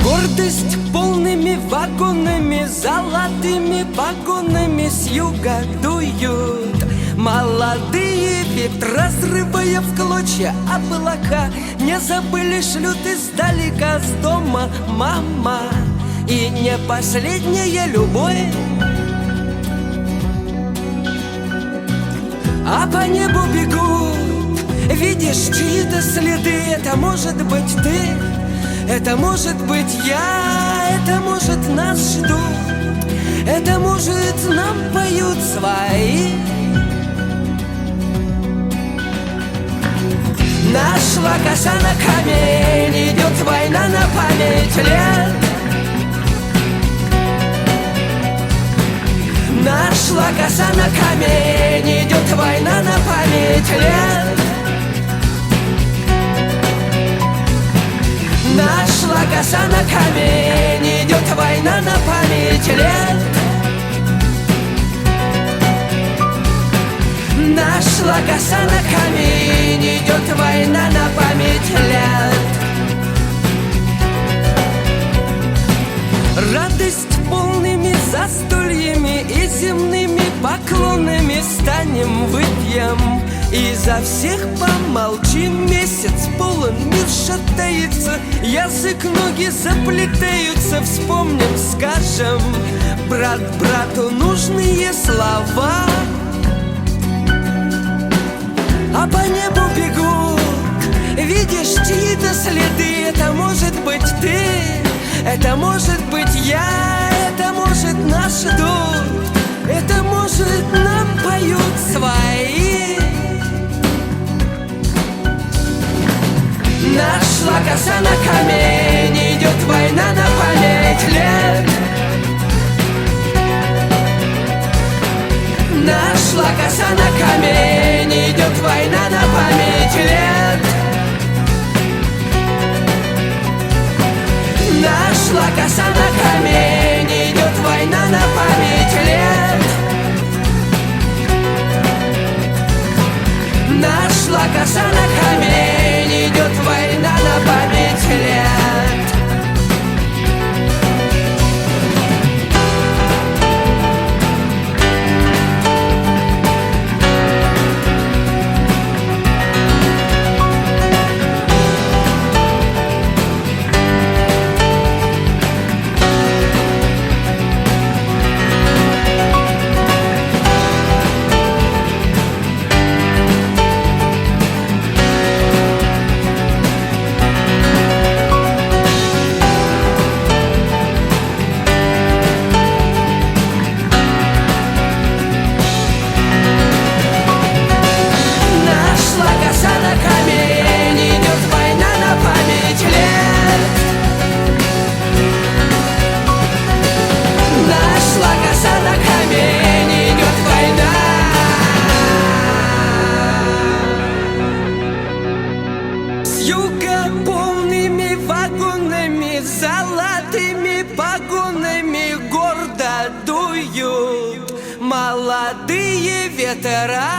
Гордость полными вагонами, золотыми погонами с юга дуют молодые ветра, разрывая в клочья облака. Не забыли, шлют издалека с дома мама. И не последняя любовь, а по небу бегут, видишь чьи-то следы. Это может быть ты, это может быть я, это может нас ждут, это может нам поют свои. Нашла коса на камень, идет война на память лет. Нашла коса на камень, идет война на память лет. Нашла коса на камень, идет война на память лет. Нашла коса на камень, идет война на память лет. Радость полными застольями и земными поклонами станем, выпьем и за всех помолчим. Месяц полон, мир шатается, язык, ноги заплетаются. Вспомним, скажем брат брату нужные слова. А по небу бегут, видишь чьи-то следы. Это может быть ты, это может быть я, это может нас ждут, это может нам поют свои. Нашла коса на камень, идет война на память лет. Нашла коса на камень, идет война на память лет. Нашла коса на камень, идет война на память лет. Нашла коса на камень, идет война на память лет. Полными вагонами, золотыми погонами гордо дуют молодые ветра.